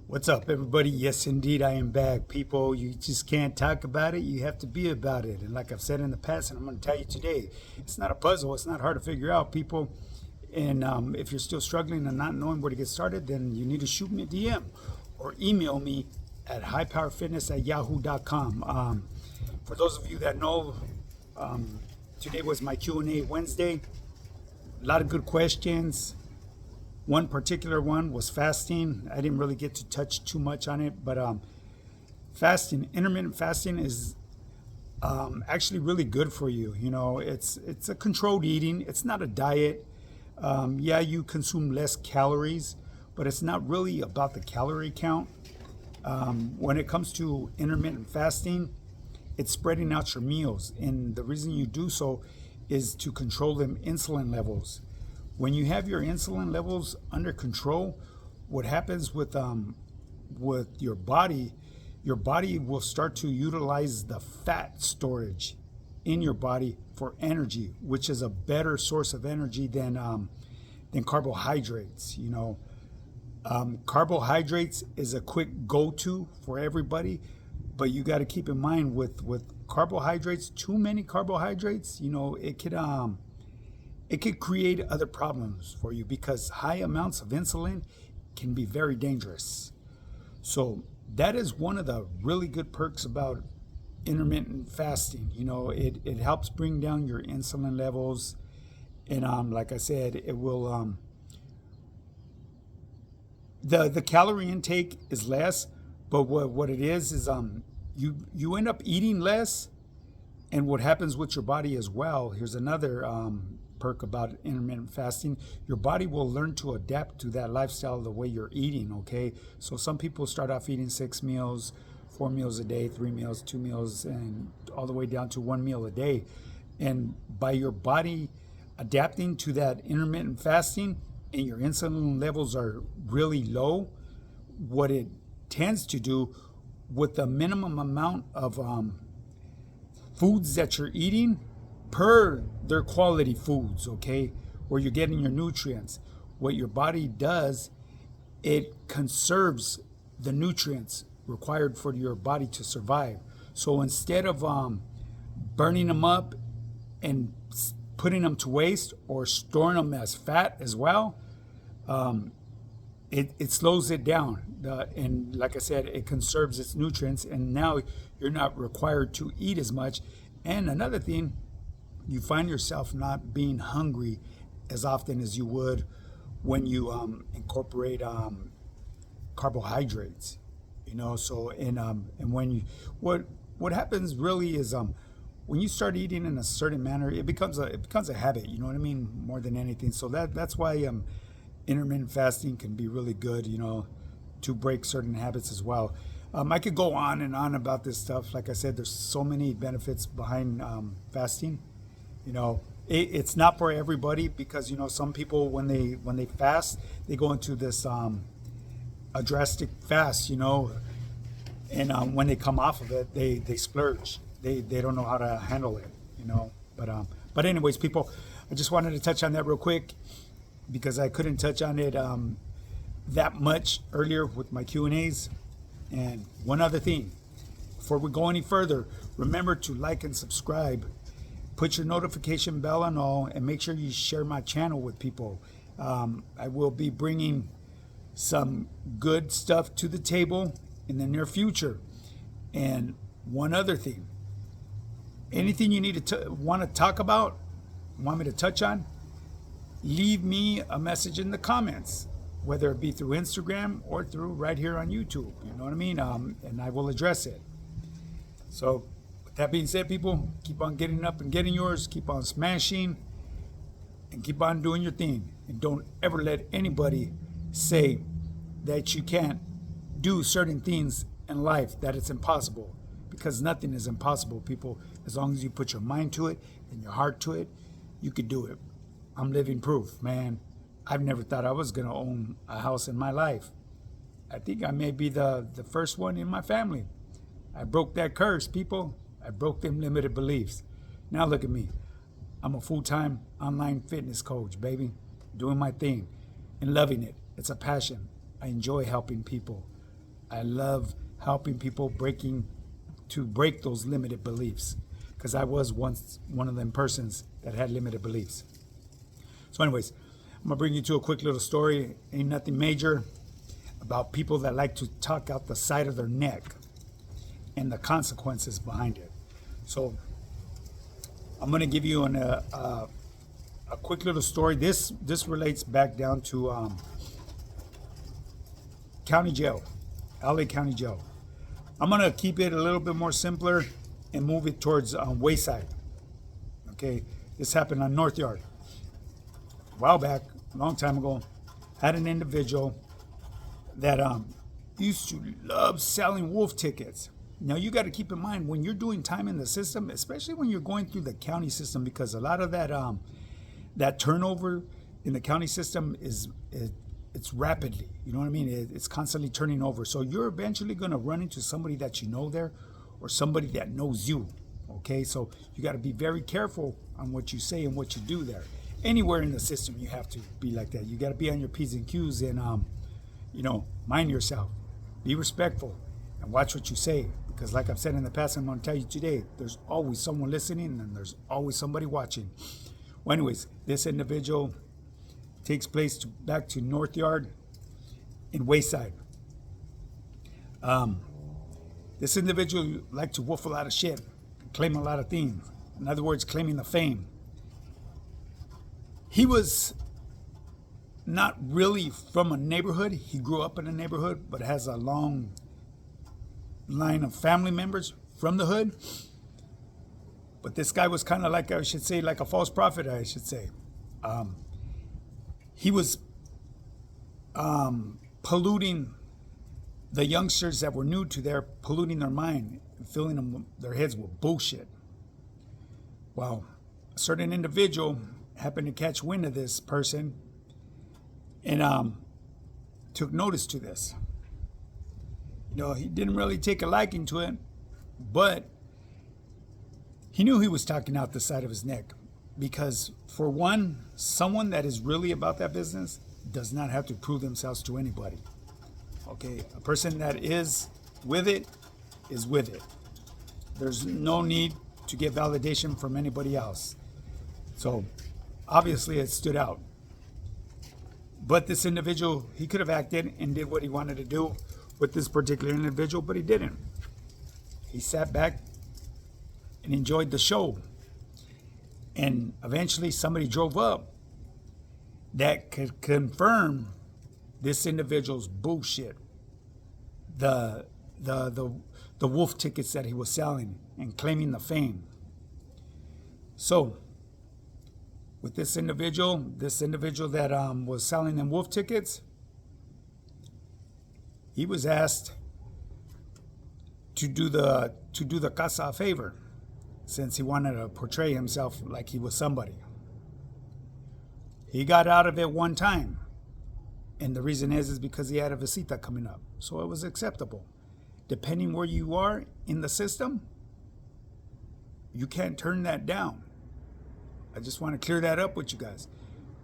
What's up, everybody? Yes, indeed, I am back. People, you just can't talk about it. You have to be about it. And like I've said in the past, and I'm going to tell you today, it's not a puzzle. It's not hard to figure out, people. And if you're still struggling and not knowing where to get started, then you need to shoot me a DM or email me at highpowerfitness@yahoo.com. For those of you that know, today was my Q&A Wednesday. A lot of good questions. One particular one was fasting. I didn't really get to touch too much on it, but fasting, intermittent fasting is actually really good for you. You know, it's a controlled eating. It's not a diet. Yeah, you consume less calories, but it's not really about the calorie count. When it comes to intermittent fasting, it's spreading out your meals, and the reason you do so is to control them insulin levels. When you have your insulin levels under control, what happens with your body will start to utilize the fat storage in your body for energy, which is a better source of energy than carbohydrates. You know, carbohydrates is a quick go-to for everybody, but you got to keep in mind with carbohydrates, too many carbohydrates, you know, it could create other problems for you because high amounts of insulin can be very dangerous. So that is one of the really good perks about intermittent fasting. You know, it helps bring down your insulin levels, and like I said, it will the calorie intake is less, but what it is you end up eating less, and what happens with your body as well. Here's another perk about intermittent fasting. Your body will learn to adapt to that lifestyle the way you're eating. Okay, so some people start off eating 6 meals, 4 meals a day, 3 meals, 2 meals, and all the way down to 1 meal a day. And by your body adapting to that intermittent fasting and your insulin levels are really low, what it tends to do with the minimum amount of foods that you're eating per their quality foods, okay, where you're getting your nutrients, what your body does, it conserves the nutrients required for your body to survive. So instead of burning them up and putting them to waste or storing them as fat as well, it slows it down. And like I said, it conserves its nutrients, and now you're not required to eat as much. And another thing, you find yourself not being hungry as often as you would when you incorporate carbohydrates. You know, so and when you what happens really is when you start eating in a certain manner, it becomes a habit. You know what I mean? More than anything. So that's why intermittent fasting can be really good. You know, to break certain habits as well. I could go on and on about this stuff. Like I said, there's so many benefits behind fasting. You know, it's not for everybody because, you know, some people when they fast, they go into this a drastic fast, you know, and when they come off of it, they splurge. They don't know how to handle it, you know. But anyways, people, I just wanted to touch on that real quick because I couldn't touch on it that much earlier with my Q&As. And one other thing, before we go any further, remember to like and subscribe. Put your notification bell on all, and make sure you share my channel with people. I will be bringing some good stuff to the table in the near future. And one other thing, anything you need to want to talk about, want me to touch on, leave me a message in the comments, whether it be through Instagram or through right here on YouTube. You know what I mean? And I will address it. So that being said, people, keep on getting up and getting yours. Keep on smashing and keep on doing your thing. And don't ever let anybody say that you can't do certain things in life, that it's impossible. Because nothing is impossible, people. As long as you put your mind to it and your heart to it, you could do it. I'm living proof, man. I've never thought I was going to own a house in my life. I think I may be the first one in my family. I broke that curse, people. I broke them limited beliefs. Now look at me. I'm a full-time online fitness coach, baby. Doing my thing and loving it. It's a passion. I enjoy helping people. I love helping people break those limited beliefs, because I was once one of them persons that had limited beliefs. So anyways, I'm gonna bring you to a quick little story. Ain't nothing major, about people that like to talk out the side of their neck and the consequences behind it. So I'm gonna give you a quick little story. This relates back down to county jail, LA County Jail. I'm gonna keep it a little bit more simpler and move it towards Wayside. Okay, this happened on North Yard. A while back, a long time ago, had an individual that used to love selling wolf tickets. Now you got to keep in mind when you're doing time in the system, especially when you're going through the county system, because a lot of that turnover in the county system it's rapidly. You know what I mean? It's constantly turning over. So you're eventually going to run into somebody that you know there, or somebody that knows you. Okay, so you got to be very careful on what you say and what you do there. Anywhere in the system, you have to be like that. You got to be on your P's and Q's and mind yourself, be respectful, and watch what you say. Because like I've said in the past, I'm going to tell you today, there's always someone listening and there's always somebody watching. Well, anyways, this individual takes place back to North Yard in Wayside. This individual liked to wolf a lot of shit, claim a lot of things. In other words, claiming the fame. He was not really from a neighborhood. He grew up in a neighborhood, but has a long line of family members from the hood. But this guy was kind of like, I should say, like a false prophet, I should say. He was polluting the youngsters that were new to there, polluting their mind and filling their heads with bullshit. Well, a certain individual happened to catch wind of this person and took notice to this. He didn't really take a liking to it, but he knew he was talking out the side of his neck. Because, for one, someone that is really about that business does not have to prove themselves to anybody. Okay, a person that is with it is with it. There's no need to get validation from anybody else. So, obviously, it stood out. But this individual, he could have acted and did what he wanted to do with this particular individual, but he didn't. He sat back and enjoyed the show. And eventually somebody drove up that could confirm this individual's bullshit. The wolf tickets that he was selling and claiming the fame. So, with this individual that was selling them wolf tickets, he was asked to do the casa a favor, since he wanted to portray himself like he was somebody. He got out of it one time, and the reason is because he had a visita coming up, so it was acceptable. Depending where you are in the system, you can't turn that down. I just want to clear that up with you guys.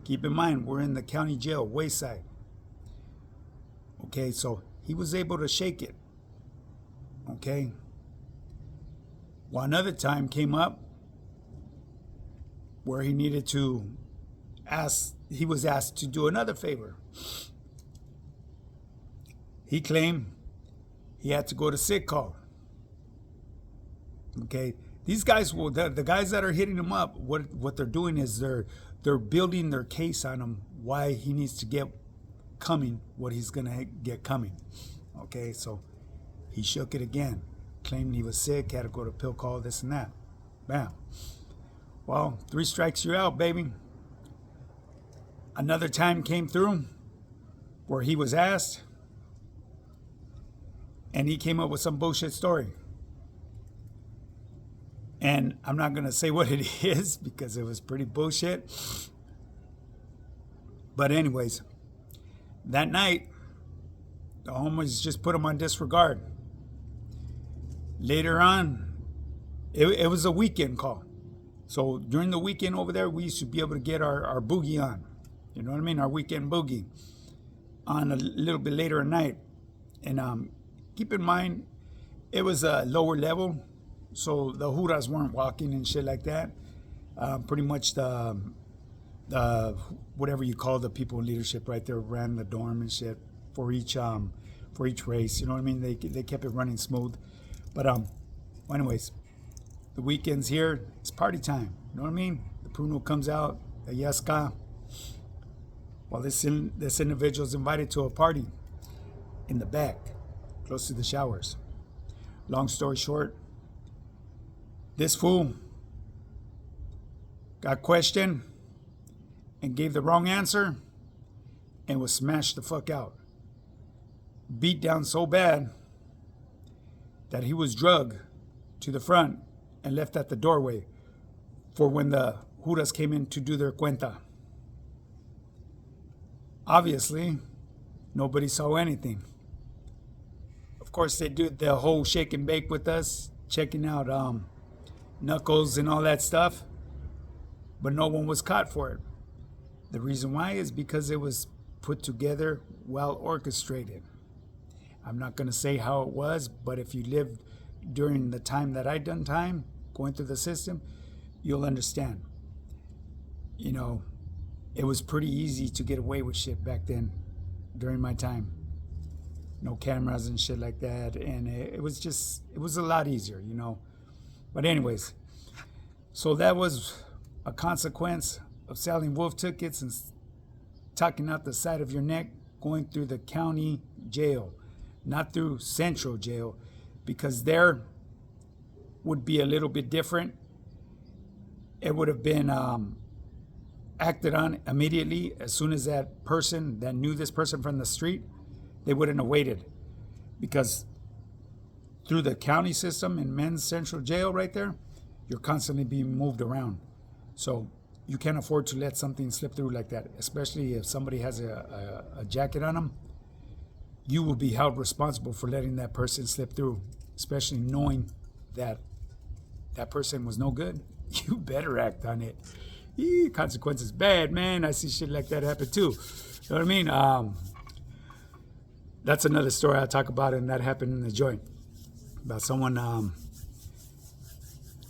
Keep in mind, we're in the county jail, Wayside. Okay, so he was able to shake it. Okay. Well, another time came up where he was asked to do another favor. He claimed he had to go to sick call. Okay. These guys, the guys that are hitting him up, what they're doing is they're building their case on him, why he needs to get coming, what he's gonna get coming. Okay, so he shook it again, claimed he was sick, had to go to pill call, this and that. Bam. Well, 3 strikes, you're out, baby. Another time came through where he was asked, and he came up with some bullshit story. And I'm not going to say what it is because it was pretty bullshit. But anyways, that night, the homies just put him on disregard. Later on, it was a weekend call. So during the weekend over there, we used to be able to get our boogie on. You know what I mean? Our weekend boogie on a little bit later at night. And keep in mind, it was a lower level, so the Juras weren't walking and shit like that. Pretty much the whatever you call the people in leadership right there ran the dorm and shit for each race. You know what I mean? They kept it running smooth. But well, anyways, the weekends here, it's party time. You know what I mean? The Pruno comes out, the Yaska. Well, this individual's invited to a party in the back, close to the showers. Long story short, this fool got questioned and gave the wrong answer and was smashed the fuck out. Beat down so bad that he was drugged to the front and left at the doorway for when the Juras came in to do their cuenta. Obviously, nobody saw anything. Of course, they did the whole shake and bake with us, checking out knuckles and all that stuff, but no one was caught for it. The reason why is because it was put together, well orchestrated. I'm not going to say how it was, but if you lived during the time that I done time, going through the system, you'll understand. You know, it was pretty easy to get away with shit back then during my time. No cameras and shit like that, and it was a lot easier, you know. But anyways, so that was a consequence of selling wolf tickets and tucking out the side of your neck, going through the county jail, not through central jail, because there would be a little bit different. It would have been acted on immediately as soon as that person that knew this person from the street, they wouldn't have waited, because through the county system in men's central jail right there, you're constantly being moved around. So you can't afford to let something slip through like that, especially if somebody has a jacket on them. You will be held responsible for letting that person slip through, especially knowing that that person was no good. You better act on it. Consequences bad, man. I see shit like that happen too. You know what I mean? That's another story I'll talk about, and that happened in the joint. About someone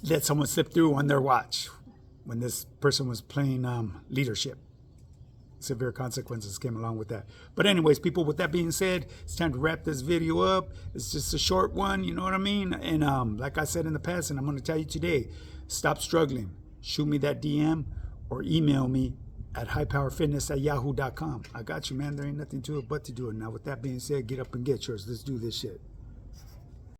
let someone slip through on their watch when this person was playing leadership. Severe consequences came along with that. But anyways, people, with that being said, it's time to wrap this video up. It's just a short one, you know what I mean? And like I said in the past, and I'm going to tell you today, stop struggling. Shoot me that DM or email me at highpowerfitness@yahoo.com. I got you, man. There ain't nothing to it but to do it. Now, with that being said, get up and get yours. Let's do this shit.